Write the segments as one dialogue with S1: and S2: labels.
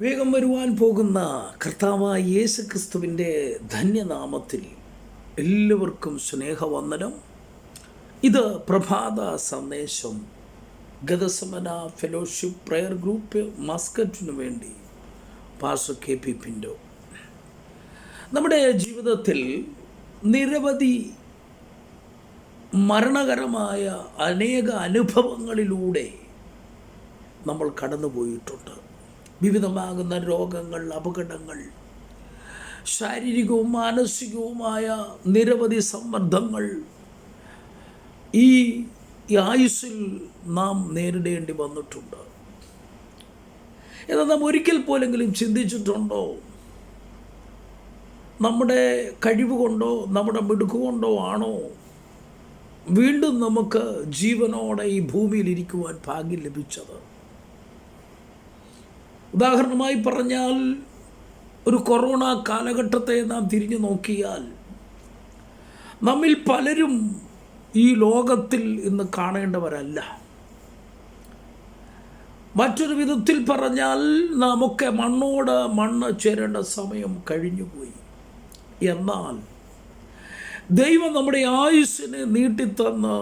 S1: വേഗം വരുവാൻ പോകുന്ന കർത്താവായ യേശു ക്രിസ്തുവിൻ്റെ ധന്യനാമത്തിൽ എല്ലാവർക്കും സ്നേഹവന്ദനം. ഇത് പ്രഭാത സന്ദേശം ഗതസമന ഫെലോഷിപ്പ് പ്രയർ ഗ്രൂപ്പ് മസ്കറ്റിനു വേണ്ടി പാസ്റ്റർ KP പിൻഡോ. നമ്മുടെ ജീവിതത്തിൽ നിരവധി മരണകരമായ അനേക അനുഭവങ്ങളിലൂടെ നമ്മൾ കടന്നുപോയിട്ടുണ്ട്. വിവിധമാകുന്ന രോഗങ്ങൾ, അപകടങ്ങൾ, ശാരീരികവും മാനസികവുമായ നിരവധി സമ്മർദ്ദങ്ങൾ ഈ ആയുസ്സിൽ നാം നേരിടേണ്ടി വന്നിട്ടുണ്ട്. എന്നാൽ നാം ഒരിക്കൽ പോലെങ്കിലും ചിന്തിച്ചിട്ടുണ്ടോ, നമ്മുടെ കഴിവ് കൊണ്ടോ നമ്മുടെ മിടുക്കുകൊണ്ടോ ആണോ വീണ്ടും നമുക്ക് ജീവനോടെ ഈ ഭൂമിയിൽ ഇരിക്കുവാൻ ഭാഗ്യം ലഭിച്ചത്? ഉദാഹരണമായി പറഞ്ഞാൽ, ഒരു കൊറോണ കാലഘട്ടത്തെ നാം തിരിഞ്ഞു നോക്കിയാൽ നമ്മിൽ പലരും ഈ ലോകത്തിൽ ഇന്ന് കാണേണ്ടവരല്ല. മറ്റൊരു വിധത്തിൽ പറഞ്ഞാൽ നമുക്ക് മണ്ണോട് മണ്ണ് ചേരേണ്ട സമയം കഴിഞ്ഞുപോയി. എന്നാൽ ദൈവം നമ്മുടെ ആയുസ്സിനെ നീട്ടിത്തന്ന്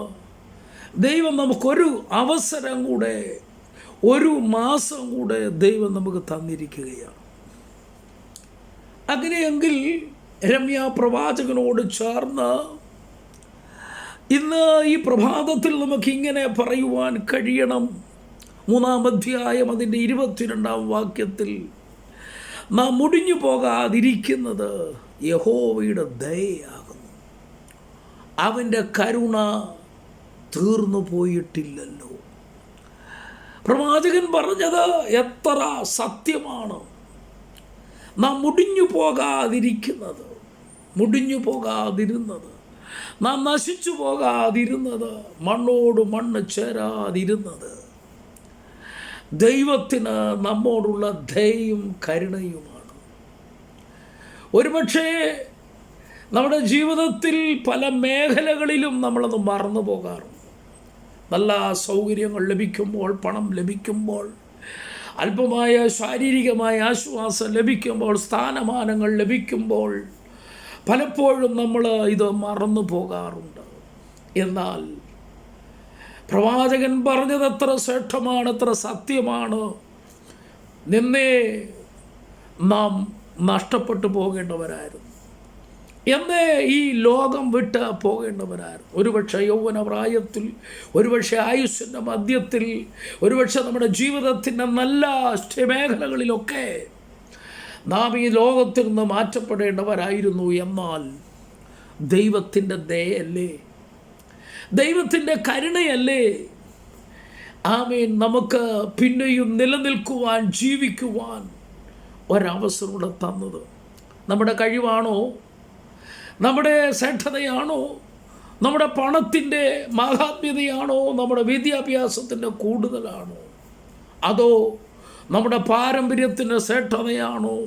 S1: ദൈവം നമുക്കൊരു അവസരം കൂടെ, ഒരു മാസം കൂടെ ദൈവം നമുക്ക് തന്നിരിക്കുകയാണ്. അങ്ങനെയെങ്കിൽ രമ്യ പ്രവാചകനോട് ചേർന്ന് ഇന്ന് ഈ പ്രഭാതത്തിൽ നമുക്കിങ്ങനെ പറയുവാൻ കഴിയണം. 3-ാം അധ്യായം അതിൻ്റെ 22-ാം വാക്യത്തിൽ നാം മുടിഞ്ഞു പോകാതിരിക്കുന്നത് യഹോവയുടെ ദയയാകുന്നു, അവൻ്റെ കരുണ തീർന്നു പോയിട്ടില്ലല്ലോ. പ്രവാചകൻ പറഞ്ഞത് എത്ര സത്യമാണ്. നാം മുടിഞ്ഞു പോകാതിരുന്നത്, നാം നശിച്ചു പോകാതിരുന്നത്, മണ്ണോട് മണ്ണ് ചേരാതിരുന്നത് ദൈവത്തിന് നമ്മോടുള്ള ദയയും കരുണയുമാണ്. ഒരുപക്ഷേ നമ്മുടെ ജീവിതത്തിൽ പല മേഖലകളിലും നമ്മളത് മറന്നു പോകാറുണ്ട്. നല്ല സൗകര്യങ്ങൾ ലഭിക്കുമ്പോൾ, പണം ലഭിക്കുമ്പോൾ, അല്പമായ ശാരീരികമായ ആശ്വാസം ലഭിക്കുമ്പോൾ, സ്ഥാനമാനങ്ങൾ ലഭിക്കുമ്പോൾ പലപ്പോഴും നമ്മൾ ഇത് മറന്നു പോകാറുണ്ട്. എന്നാൽ പ്രവാചകൻ പറഞ്ഞത് എത്ര ശ്രേഷ്ഠമാണ്, എത്ര സത്യമാണ്. നിന്നേ നാം നഷ്ടപ്പെട്ടു പോകേണ്ടവരായിരുന്നു, എന്നേ ഈ ലോകം വിട്ട് പോകേണ്ടവരായിരുന്നു. ഒരുപക്ഷെ യൗവന പ്രായത്തിൽ, ഒരുപക്ഷെ ആയുസ്സിൻ്റെ മധ്യത്തിൽ, ഒരുപക്ഷെ നമ്മുടെ ജീവിതത്തിൻ്റെ നല്ല മേഖലകളിലൊക്കെ നാം ഈ ലോകത്തിൽ നിന്ന് മാറ്റപ്പെടേണ്ടവരായിരുന്നു. എന്നാൽ ദൈവത്തിൻ്റെ ദയയല്ലേ, ദൈവത്തിൻ്റെ കരുണയല്ലേ ആമേൻ നമുക്ക് പിന്നെയും നിലനിൽക്കുവാൻ, ജീവിക്കുവാൻ ഒരവസരം കൂടെ തന്നത്. നമ്മുടെ കഴിവാണോ, നമ്മുടെ ശ്രേഷ്ഠതയാണോ, നമ്മുടെ പണത്തിൻ്റെ മാഹാത്മ്യതയാണോ, നമ്മുടെ വിദ്യാഭ്യാസത്തിൻ്റെ കൂടുതലാണോ, അതോ നമ്മുടെ പാരമ്പര്യത്തിൻ്റെ ശ്രേഷ്ഠതയാണോ?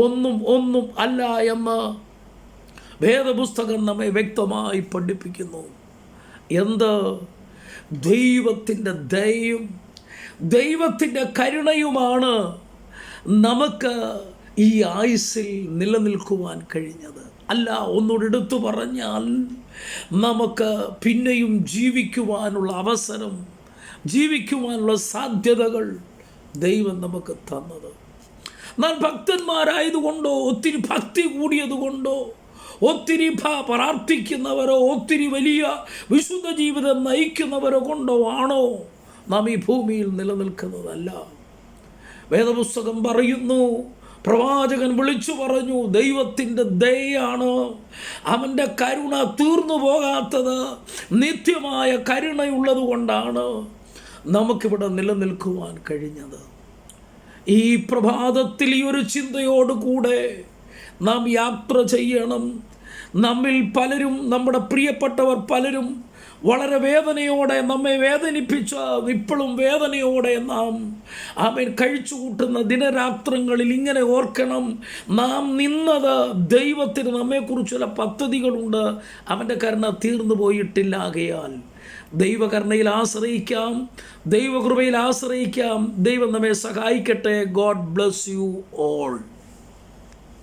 S1: ഒന്നും അല്ല എന്ന് വേദപുസ്തകം നമ്മെ വ്യക്തമായി പഠിപ്പിക്കുന്നു. എന്ത്? ദൈവത്തിൻ്റെ ദയയും ദൈവത്തിൻ്റെ കരുണയുമാണ് നമുക്ക് ഈ ആയുസ്സിൽ നിലനിൽക്കുവാൻ കഴിഞ്ഞത്. അല്ല, ഒന്നുകൂടെ എടുത്തു പറഞ്ഞാൽ, നമുക്ക് പിന്നെയും ജീവിക്കുവാനുള്ള അവസരം, ജീവിക്കുവാനുള്ള സാധ്യതകൾ ദൈവം നമുക്ക് തന്നത്. നാം ഭക്തന്മാരായതുകൊണ്ടോ, ഒത്തിരി ഭക്തി കൂടിയതുകൊണ്ടോ, ഒത്തിരി പ്രാർത്ഥിക്കുന്നവരോ, ഒത്തിരി വലിയ വിശുദ്ധ ജീവിതം നയിക്കുന്നവരോ കൊണ്ടോ ആണോ നാം ഈ ഭൂമിയിൽ നിലനിൽക്കുന്നതല്ല. വേദപുസ്തകം പറയുന്നു, പ്രവാചകൻ വിളിച്ചു പറഞ്ഞു, ദൈവത്തിൻ്റെ ദയയാണ്, അവൻ്റെ കരുണ തീർന്നു പോകാത്തത്. നിത്യമായ കരുണയുള്ളത് കൊണ്ടാണ് നമുക്കിവിടെ നിലനിൽക്കുവാൻ കഴിഞ്ഞത്. ഈ പ്രഭാതത്തിൽ ഈ ഒരു ചിന്തയോടുകൂടെ നാം യാത്ര ചെയ്യണം. നമ്മിൽ പലരും, നമ്മുടെ പ്രിയപ്പെട്ടവർ പലരും വളരെ വേദനയോടെ നമ്മെ വേദനിപ്പിച്ച, ഇപ്പോഴും വേദനയോടെ നാം കഴിച്ചു കൂട്ടുന്ന ദിനരാത്രങ്ങളിൽ ഇങ്ങനെ ഓർക്കണം, നാം നിന്നത് ദൈവത്തിന് നമ്മെക്കുറിച്ചുള്ള പദ്ധതികളുണ്ട്, അവൻ്റെ കരുണ തീർന്നു പോയിട്ടില്ലാകയാൽ ദൈവകരുണയിൽ ആശ്രയിക്കാം, ദൈവകൃപയിൽ ആശ്രയിക്കാം. ദൈവം നമ്മെ സഹായിക്കട്ടെ. God bless you all.